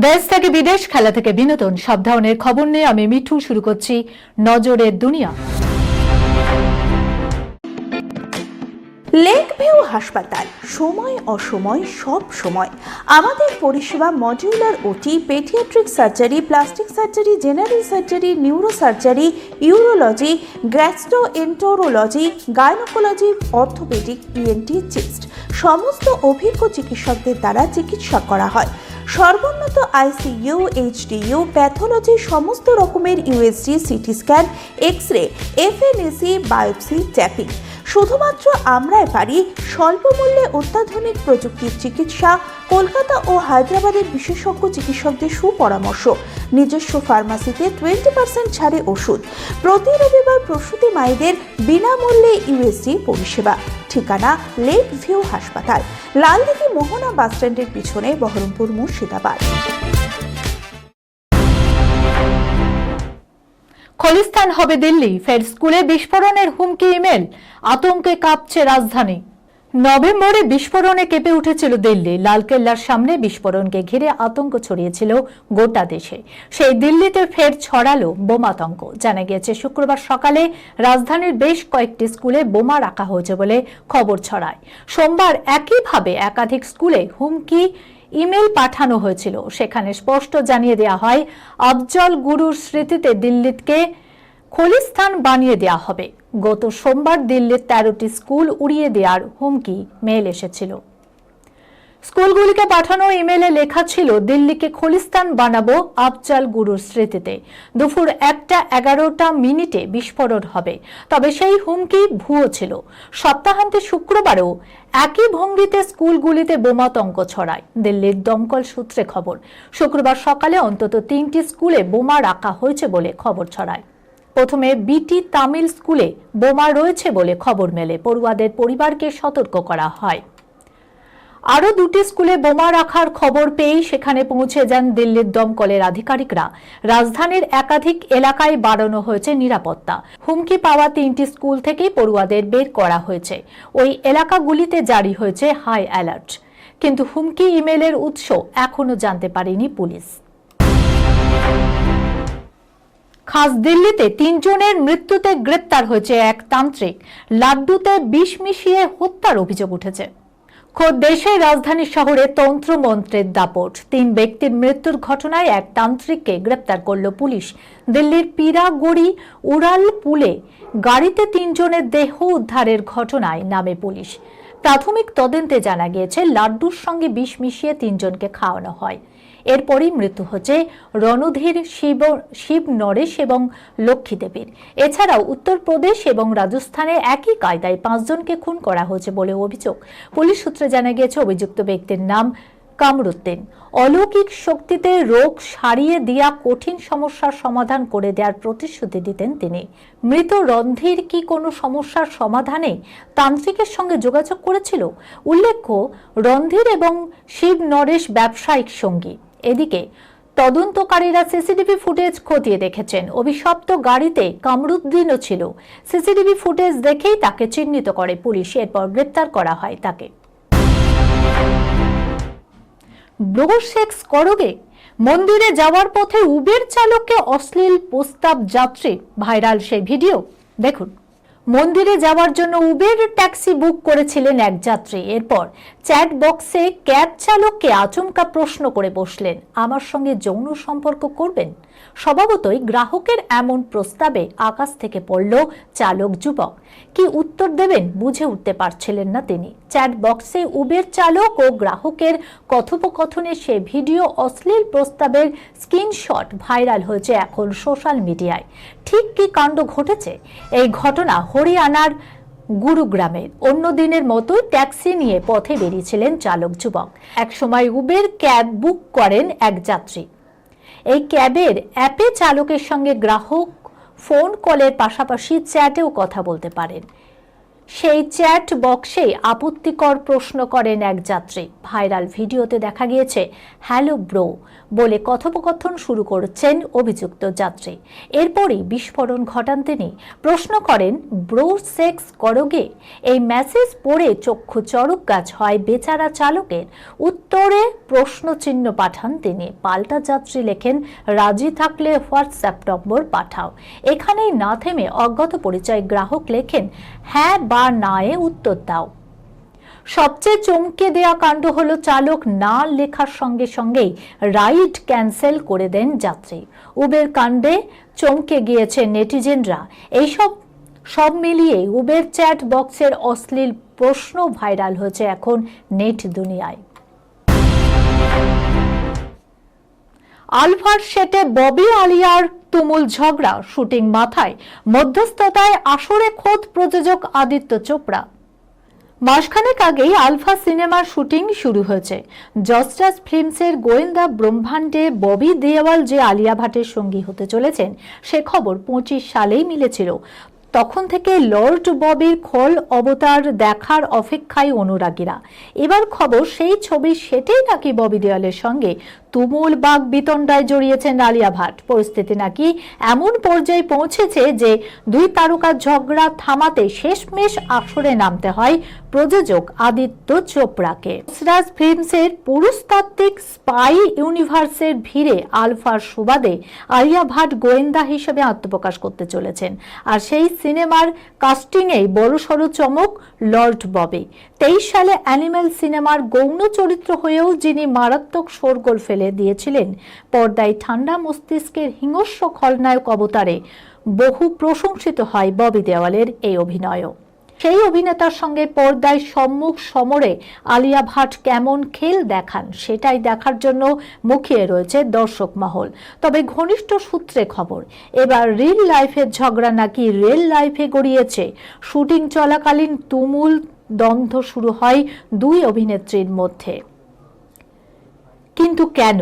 দেশ থেকে বিদেশ, খেলা থেকে বিনোদন, সব ধরনের খবর নিয়ে আমি মিঠু শুরু করছি নজরের দুনিয়া। লেক ভিউ হাসপাতাল, সময় অসময় সব সময় আমাদের পরিষেবা modular OT, paediatric surgery, plastic surgery, general surgery, neuro surgery, urology, gastroenterology, gynaecology, orthopaedic, ENT, chest সমস্ত অভিজ্ঞ চিকিৎসকদের দ্বারা চিকিৎসা করা হয়। সর্বোন্নত আইসিইউ, এইচডিইউ, প্যাথোলজি, সমস্ত রকমের USG, CT scan, X ray, FNAC, biopsy, tapping. শুধুমাত্র আমরাই পারি স্বল্প মূল্যে অত্যাধুনিক প্রযুক্তির চিকিৎসা, কলকাতা ও হায়দ্রাবাদের বিশেষজ্ঞ চিকিৎসকদের সুপরামর্শ, নিজস্ব ফার্মাসিতে 20% ছাড়ে ওষুধ, প্রতি রবিবার প্রসূতি মায়েদের বিনামূল্যে ইউএসজি পরিষেবা। ঠিকানা লেক ভিউ হাসপাতাল, লালদিঘি মোহনা বাসস্ট্যান্ডের পিছনে, বহরমপুর, মুর্শিদাবাদ। খলিস্তান হবে দিল্লি, ফের স্কুলে বিস্ফোরণের হুমকি ইমেল, আতঙ্কে কাঁপছে রাজধানী। নভেম্বরে বিস্ফোরণে কেঁপে উঠেছিল দিল্লি। লালকেল্লার সামনে বিস্ফোরণকে ঘিরে আতঙ্ক ছড়িয়েছিল গোটা দেশে। সেই দিল্লিতে ফের ছড়ালো বোমাতঙ্ক। জানা গিয়েছে শুক্রবার সকালে রাজধানীর বেশ কয়েকটি স্কুলে বোমা রাখা হয়েছে বলে খবর ছড়ায়। সোমবার একইভাবে একাধিক স্কুলে হুমকি ইমেল পাঠানো হয়েছিল। সেখানে স্পষ্ট জানিয়ে দেওয়া হয়, আফজল গুরুর স্মৃতিতে দিল্লিকে খলিস্তান বানিয়ে দেওয়া হবে। গত সোমবার দিল্লির 13টি স্কুল উড়িয়ে দেওয়ার হুমকি মেল এসেছিল। স্কুলগুলিকে পাঠানো ইমেলে লেখা ছিল, দিল্লিকে খলিস্তান বানাবো আফজল গুরুর স্মৃতিতে। দুপুর 1:11 বিস্ফোরণ হবে। তবে সেই হুমকি ভুয়ো ছিল। সপ্তাহান্তে শুক্রবারও একই ভঙ্গিতে স্কুলগুলিতে বোমাতঙ্ক ছড়ায়। দিল্লির দমকল সূত্রে খবর, শুক্রবার সকালে অন্তত 3টি স্কুলে বোমা রাখা হয়েছে বলে খবর ছড়ায়। প্রথমে বিটি তামিল স্কুলে বোমা রয়েছে বলে খবর মেলে। পড়ুয়াদের পরিবারকে সতর্ক করা হয়। আরও 2টি স্কুলে বোমা রাখার খবর পেয়েই সেখানে পৌঁছে যান দিল্লির দমকলের আধিকারিকরা। রাজধানীর একাধিক এলাকায় বাড়ানো হয়েছে নিরাপত্তা। হুমকি পাওয়া 3টি স্কুল থেকেই পড়ুয়াদের বের করা হয়েছে। ওই এলাকাগুলিতে জারি হয়েছে হাই অ্যালার্ট। কিন্তু হুমকি ইমেলের উৎস এখনো জানতে পারেনি পুলিশ। খাস দিল্লিতে 3 জনের মৃত্যুতে গ্রেপ্তার হয়েছে এক তান্ত্রিক। লাড্ডুতে বিষ মিশিয়ে হত্যার অভিযোগ উঠেছে। খোদ দেশের রাজধানী শহরে তন্ত্রমন্ত্রের দাপট। 3 ব্যক্তির মৃত্যুর ঘটনায় এক তান্ত্রিককে গ্রেপ্তার করল পুলিশ। দিল্লির পীরাগড়ি উড়ালপুলে গাড়িতে 3 জনের দেহ উদ্ধারের ঘটনায় নামে পুলিশ। প্রাথমিক তদন্তে জানা গিয়েছে, লাড্ডুর সঙ্গে বিষ মিশিয়ে 3 জনকে খাওয়ানো হয়। এরপরই মৃত্যু হচ্ছে রণধীর, শিব নরেশ এবং লক্ষ্মী দেবীর। এছাড়াও উত্তরপ্রদেশ এবং রাজস্থানে একই কায়দায় 5 জনকে খুন করা হয়েছে বলে অভিযোগ। পুলিশ সূত্রে জানা গিয়েছে, অভিযুক্ত ব্যক্তির নাম কামরুদ্দিন। অলৌকিক শক্তিতে রোগ সারিয়ে দেওয়া, কঠিন সমস্যার সমাধান করে দেওয়ার প্রতিশ্রুতি দিতেন তিনি। মৃত রণধীর কি কোনো সমস্যার সমাধানে তান্ত্রিকের সঙ্গে যোগাযোগ করেছিল? উল্লেখ্য, রণধীর এবং শিব নরেশ ব্যবসায়িক সঙ্গী। এদিকে তদন্তকারীরা সিসিটিভি ফুটেজ খতিয়ে দেখেছেন। অভিশপ্ত গাড়িতে কামরুদ্দিনও ছিল। সিসিটিভি ফুটেজ দেখেই তাকে চিহ্নিত করে পুলিশ। এরপর গ্রেপ্তার করা হয় তাকে। ব্রো সেক্স করবে? মন্দিরে যাওয়ার পথে উবের চালককে অশ্লীল প্রস্তাব যাত্রীর। ভাইরাল সেই ভিডিও দেখুন। মন্দিরে যাওয়ার জন্য উবের ট্যাক্সি বুক করেছিলেন এক যাত্রী। এরপর চ্যাট বক্সে ক্যাব চালককে আচমকা প্রশ্ন করে বসলেন, আমার সঙ্গে যৌন সম্পর্ক করবেন? স্বভাবতই গ্রাহকের এমন প্রস্তাবে আকাশ থেকে পড়ল চালক যুবক। কি উত্তর দেবেন বুঝে উঠতে পারছিলেন না তিনি। চ্যাট বক্সে উবের চালক ও গ্রাহকের কথোপকথনের সে ভিডিও, অশ্লীল প্রস্তাবের স্ক্রিনশট ভাইরাল হয়েছে এখন সোশ্যাল মিডিয়ায়। ঠিক কি কাণ্ড ঘটেছে? এই ঘটনা হরিয়ানার গুরুগ্রামের। অন্য দিনের মতোই ট্যাক্সি নিয়ে পথে বেরিয়েছিলেন চালক যুবক। একসময় উবের ক্যাব বুক করেন এক যাত্রী। এই ক্যাবের অ্যাপে চালকের সঙ্গে গ্রাহক ফোন কলের পাশাপাশি চ্যাটেও কথা বলতে পারেন। সেই চ্যাট বক্সে আপত্তিকর প্রশ্ন করেন এক যাত্রী। ভাইরাল ভিডিওতে দেখা গিয়েছে হ্যালো ব্রো বলে কথোপকথন শুরু করেছেন অভিযুক্ত যাত্রী। এরপরই বিস্ফোরণ ঘটান তিনি। প্রশ্ন করেন, ব্রো সেক্স করোগে? এই মেসেজ পড়ে চক্ষু চড়ক গাছ হয় বেচারা চালকের। উত্তরে প্রশ্নচিহ্ন পাঠান তিনি। পাল্টা যাত্রী লেখেন, রাজি থাকলে হোয়াটসঅ্যাপ নম্বর পাঠাও। এখানেই না থেমে অজ্ঞাত পরিচয় গ্রাহক লেখেন, হ্যাঁ বা না এ উত্তর দাও। সবচেয়ে চমকে দেয়া কাণ্ড হলো চালক না লেখার সঙ্গে সঙ্গেই রাইড ক্যান্সেল করে দেন যাত্রী। উবের কাণ্ডে চমকে গিয়েছে নেটিজেনরা। সব মিলিয়ে উবের চ্যাট বক্সের অশ্লীল প্রশ্ন ভাইরাল হয়েছে এখন নেট দুনিয়ায়। আলফার সেটে ববি আলিয়ার তুমুল ঝগড়া, শুটিং মাথায়, মধ্যস্থতায় আসরে খোদ প্রযোজক আদিত্য চোপড়া। মাসখানেক আগেই আলফা সিনেমার শুটিং শুরু হয়েছে। জস্টাস ফিল্মসের গোয়েন্দা ব্রহ্মাণ্ডে ববি দেওয়াল যে আলিয়া ভাটের সঙ্গী হতে চলেছেন সে খবর 25 সালেই মিলেছিল। তখন থেকে লর্ড ববির খোল অবতার দেখার অপেক্ষায় অনুরাগীরা। এবার খবর সেই ছবির সেটেই নাকি ববি দেওয়ালের সঙ্গে তুমুল বাক বিতণ্ডায় জড়িয়েছেন আলিয়া ভাট। পরিস্থিতি নাকি এমন পর্যায়ে পৌঁছেছে যে দুই তারকার ঝগড়া থামাতে শেষমেশ আসরে নামতে হয় প্রযোজক আদিত্য চোপড়াকে। যশরাজ ফিল্মসের পুরুষতাত্ত্বিক স্পাই ইউনিভার্সের ভিড়ে আলফার সুবাদে আলিয়া ভাট গোয়েন্দা হিসেবে আত্মপ্রকাশ করতে চলেছেন। আর সেই সিনেমার কাস্টিংয়েই বড়সড় চমক লর্ড ববি। 23 সালে অ্যানিমেল সিনেমার গৌণ চরিত্র হয়েও যিনি মারাত্মক শোরগোল ফেলে দিয়েছিলেন, পর্দায় ঠান্ডা মস্তিষ্কের হিংস্র খলনায়ক অবতারে বহু প্রশংসিত হয় ববি দেওয়ালের এই অভিনয়ও। সেই অভিনেতার সঙ্গে পর্দায় সম্মুখ সমরে আলিয়া ভাট কেমন খেল দেখান সেটাই দেখার জন্য মুখিয়ে রয়েছে দর্শক মহল। তবে ঘনিষ্ঠ সূত্রে খবর, এবার রিল লাইফের ঝগড়া নাকি রিয়েল লাইফে গড়িয়েছে। শুটিং চলাকালীন তুমুল দ্বন্দ্ব শুরু হয় দুই অভিনেত্রীর মধ্যে। কিন্তু কেন?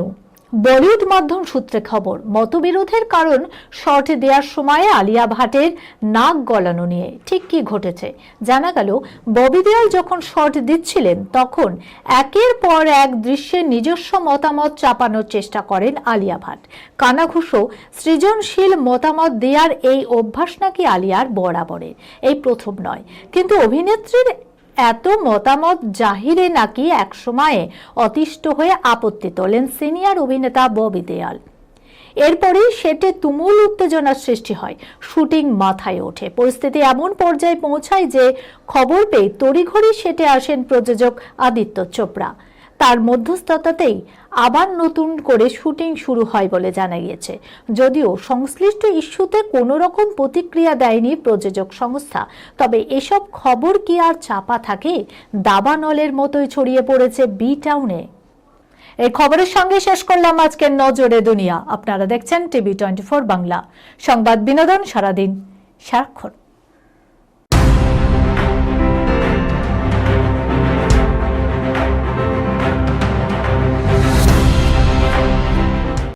বলিউড মাধ্যম সূত্রে খবর, মতবিরোধের কারণ শর্ট দেওয়ার সময় আলিয়া ভাটের নাক গলানো নিয়ে। ঠিক কি ঘটেছে? জানা গেল, ববি দেওয়াল যখন শর্ট দিচ্ছিলেন তখন একের পর এক দৃশ্যের নিজস্ব মতামত চাপানোর চেষ্টা করেন আলিয়া ভাট। কানাঘুষো সৃজনশীল মতামত দেওয়ার এই অভ্যাস নাকি আলিয়ার বরাবরের, এই প্রথম নয়। কিন্তু অভিনেত্রীর এত মতামত জাহিরে নাকি এক সময়ে অতিষ্ঠ হয়ে আপত্তি তোলেন সিনিয়র অভিনেতা ববি দেওয়াল। এরপরেই সেটে তুমুল উত্তেজনার সৃষ্টি হয়, শুটিং মাথায় ওঠে। পরিস্থিতি এমন পর্যায়ে পৌঁছায় যে খবর পেয়ে তড়িঘড়ি সেটে আসেন প্রযোজক আদিত্য চোপড়া। তার মধ্যস্থতাতেই আবার নতুন করে শুটিং শুরু হয় বলে জানা গিয়েছে। যদিও সংশ্লিষ্ট ইস্যুতে কোনো রকম প্রতিক্রিয়া দেয়নি প্রযোজক সংস্থা, তবে এসব খবর কি আর চাপা থাকে? দাবানলের মতোই ছড়িয়ে পড়েছে বি টাউনে। এই খবরের সঙ্গে শেষ করলাম আজকের নজরে দুনিয়া। আপনারা দেখছেন টিভি 24 বাংলা, সংবাদ বিনোদন সারাদিন সারাক্ষণ।